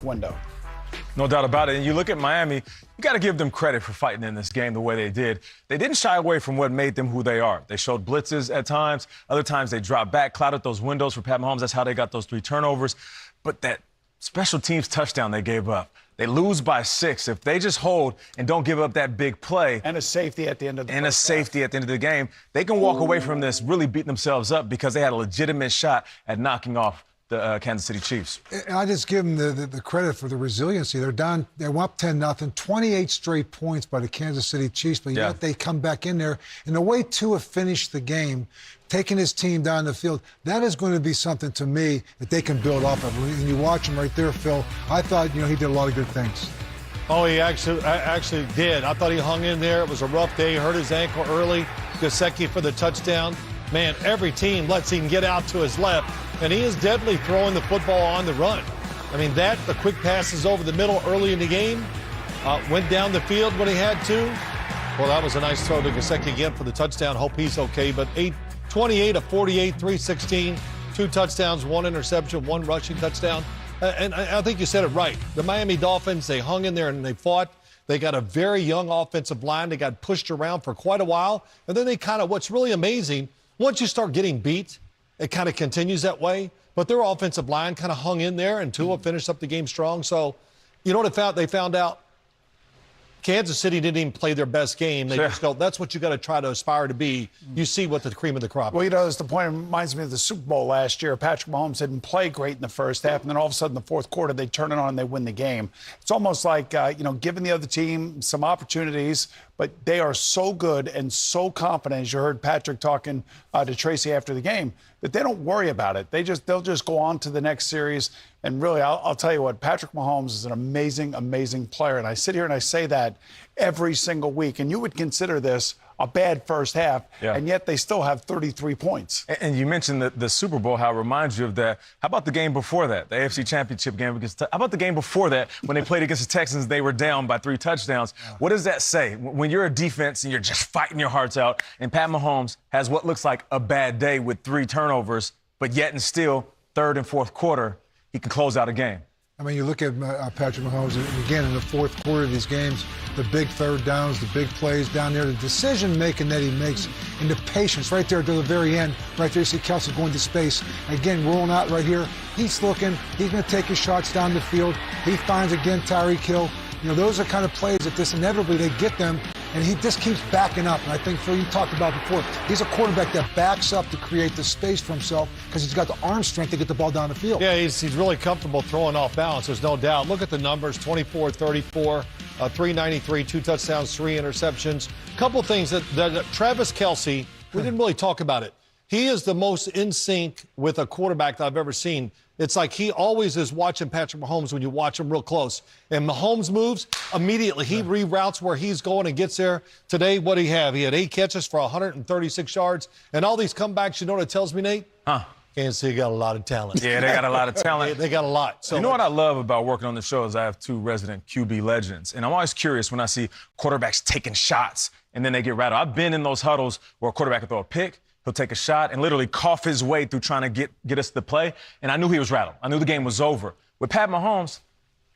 window. No doubt about it. And you look at Miami, you got to give them credit for fighting in this game the way they did. They didn't shy away from what made them who they are. They showed blitzes at times. Other times they dropped back, clouded those windows for Pat Mahomes. That's how they got those 3 turnovers. But that special teams touchdown they gave up, they lose by 6. If they just hold and don't give up that big play. And a safety at the end of the And a safety at the end of the game, they can walk away from this really beating themselves up because they had a legitimate shot at knocking off the Kansas City Chiefs. And I just give them the credit for the resiliency. They're down, they went up 10-0, 28 straight points by the Kansas City Chiefs, but yet they come back in there. And the way Tua finished the game, taking his team down the field, that is going to be something to me that they can build off of. And you watch him right there, Phil, I thought, he did a lot of good things. Oh, he actually did. I thought he hung in there. It was a rough day. He hurt his ankle early. Gesicki for the touchdown. Man, every team lets him get out to his left, and he is deadly throwing the football on the run. I mean, the quick passes over the middle early in the game, went down the field when he had to. Well, that was a nice throw to Gesicki again for the touchdown. Hope he's okay. But 28 of 48, 316, 2 touchdowns, 1 interception, 1 rushing touchdown. And I think you said it right. The Miami Dolphins, they hung in there and they fought. They got a very young offensive line. They got pushed around for quite a while. And then they what's really amazing, once you start getting beat, it kind of continues that way. But their offensive line kind of hung in there, and Tua finished up the game strong. So, you know what they found out? Kansas City didn't even play their best game. They just go, that's what you got to try to aspire to be. You see what the cream of the crop is. Well, that's the point. It reminds me of the Super Bowl last year. Patrick Mahomes didn't play great in the first half, and then all of a sudden, the fourth quarter, they turn it on and they win the game. It's almost like, giving the other team some opportunities, but they are so good and so confident, as you heard Patrick talking to Tracy after the game, that they don't worry about it. They'll just go on to the next series. And really, I'll tell you what, Patrick Mahomes is an amazing, amazing player. And I sit here and I say that every single week. And you would consider this a bad first half, and yet they still have 33 points. And you mentioned the Super Bowl, how it reminds you of that. How about the game before that, the AFC Championship game? How about the game before that, when they played against the Texans, they were down by 3 touchdowns? What does that say? When you're a defense and you're just fighting your hearts out, and Pat Mahomes has what looks like a bad day with 3 turnovers, but yet and still, third and fourth quarter, he can close out a game. I mean, you look at Patrick Mahomes, and again, in the fourth quarter of these games, the big third downs, the big plays down there, the decision-making that he makes, and the patience right there to the very end. Right there, you see Kelsey going to space. Again, rolling out right here. He's looking. He's going to take his shots down the field. He finds, again, Tyreek Hill. Those are kind of plays that just inevitably they get them, and he just keeps backing up. And I think, Phil, you talked about before, he's a quarterback that backs up to create the space for himself because he's got the arm strength to get the ball down the field. Yeah, he's really comfortable throwing off balance, there's no doubt. Look at the numbers, 24, 34, 393, 2 touchdowns, 3 interceptions. Couple things that Travis Kelce, we didn't really talk about it. He is the most in sync with a quarterback that I've ever seen. It's like he always is watching Patrick Mahomes when you watch him real close. And Mahomes moves, immediately he reroutes where he's going and gets there. Today, what did he have? He had 8 catches for 136 yards. And all these comebacks, you know what it tells me, Nate? Kansas City got a lot of talent. Yeah, they got a lot of talent. They got a lot. So you know what I love about working on the show is I have 2 resident QB legends. And I'm always curious when I see quarterbacks taking shots and then they get rattled. I've been in those huddles where a quarterback will throw a pick, he'll take a shot and literally cough his way through trying to get us to play. And I knew he was rattled. I knew the game was over. With Pat Mahomes,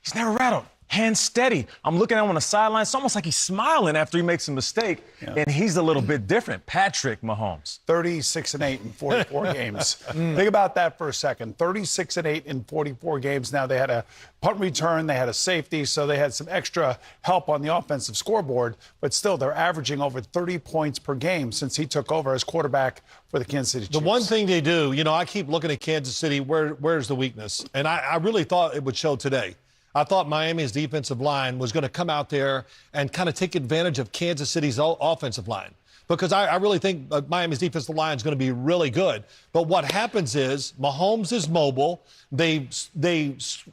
he's never rattled. Hands steady. I'm looking at him on the sideline. It's almost like he's smiling after he makes a mistake. And he's a little bit different. Patrick Mahomes. 36-8 in 44 games. Think about that for a second. 36-8 in 44 games. Now, they had a punt return. They had a safety, so they had some extra help on the offensive scoreboard. But still, they're averaging over 30 points per game since he took over as quarterback for the Kansas City Chiefs. The one thing they do, I keep looking at Kansas City, where's the weakness? And I really thought it would show today. I thought Miami's defensive line was going to come out there and kind of take advantage of Kansas City's offensive line because I really think Miami's defensive line is going to be really good. But what happens is Mahomes is mobile. They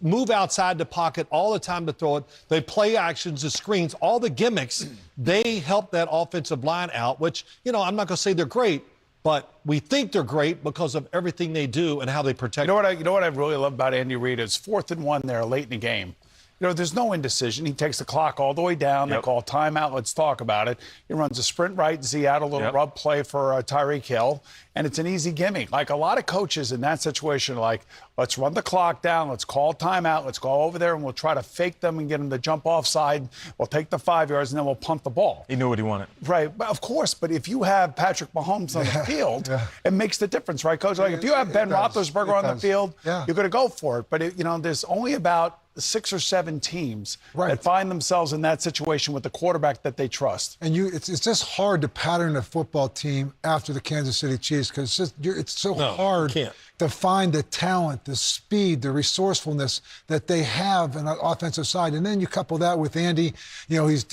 move outside the pocket all the time to throw it. They play actions, the screens, all the gimmicks. They help that offensive line out, which, I'm not going to say they're great, but we think they're great because of everything they do and how they protect. You know what I really love about Andy Reid is 4th and 1 there late in the game. There's no indecision. He takes the clock all the way down. They call timeout. Let's talk about it. He runs a sprint right, Z out, a little rub play for Tyreek Hill. and it's an easy gimme. Like a lot of coaches in that situation are like, let's run the clock down, let's call timeout, let's go over there and we'll try to fake them and get them to jump offside. We'll take the 5 yards and then we'll punt the ball. He knew what he wanted. Right, but of course. But if you have Patrick Mahomes on the field, it makes the difference, right, Coach? Like if you have Ben Roethlisberger on the field, you're going to go for it. But there's only about 6 or 7 teams that find themselves in that situation with the quarterback that they trust. And it's just hard to pattern a football team after the Kansas City Chiefs because it's so hard to find the talent, the speed, the resourcefulness that they have on the offensive side. And then you couple that with Andy, he's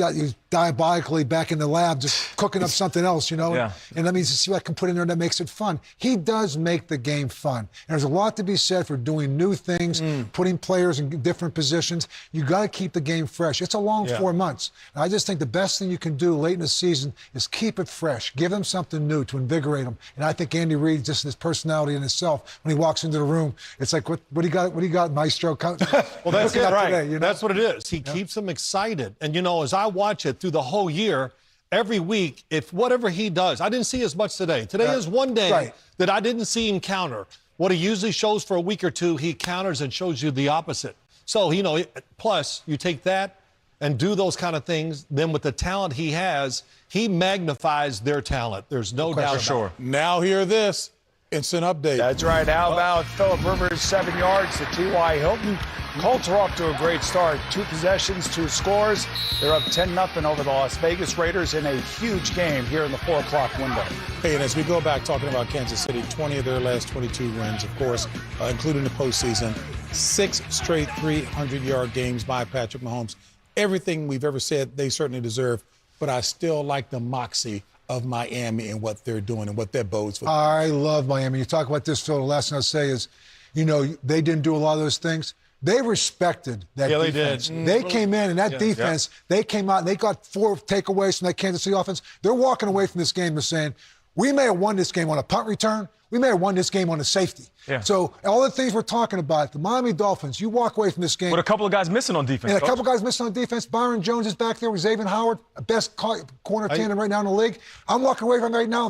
diabolically back in the lab just cooking up something else, Yeah. And that means to see what I can put in there that makes it fun. He does make the game fun. And there's a lot to be said for doing new things, putting players in different positions. You got to keep the game fresh. It's a long 4 months. And I just think the best thing you can do late in the season is keep it fresh. Give them something new to invigorate them. And I think Andy Reid, just his personality in itself, when he walks into the room, it's like, what do you got, Maestro? Well, that's it, right? Today, That's what it is. He keeps them excited. And, as I watch it through the whole year, every week, if whatever he does, I didn't see as much today. Today is one day that I didn't see him counter. What he usually shows for a week or two, he counters and shows you the opposite. So, plus you take that and do those kind of things, then with the talent he has, he magnifies their talent. There's no doubt about it. Now hear this. Instant update. That's right. How about Phillip Rivers, 7 yards to T.Y. Hilton? Colts are off to a great start. 2 possessions, 2 scores. They're up 10-0 over the Las Vegas Raiders in a huge game here in the 4 o'clock window. Hey, and as we go back talking about Kansas City, 20 of their last 22 wins, of course, including the postseason. 6 straight 300-yard games by Patrick Mahomes. Everything we've ever said they certainly deserve, but I still like the moxie of Miami and what they're doing and what that bodes for. I love Miami. You talk about this, Phil. The last thing I'll say is, they didn't do a lot of those things. They respected that defense. They did. They came in, and that defense, they came out, and they got 4 takeaways from that Kansas City offense. They're walking away from this game and saying, we may have won this game on a punt return. We may have won this game on a safety. Yeah. So all the things we're talking about, the Miami Dolphins, you walk away from this game. With a couple of guys missing on defense. And a couple of guys missing on defense. Byron Jones is back there with Xavier Howard, best corner tandem right now in the league. I'm walking away from it right now.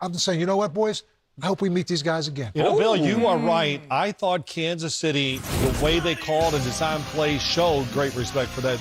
I'm just saying, you know what, boys? I hope we meet these guys again. Bill, you are right. I thought Kansas City, the way they called and designed plays, showed great respect for that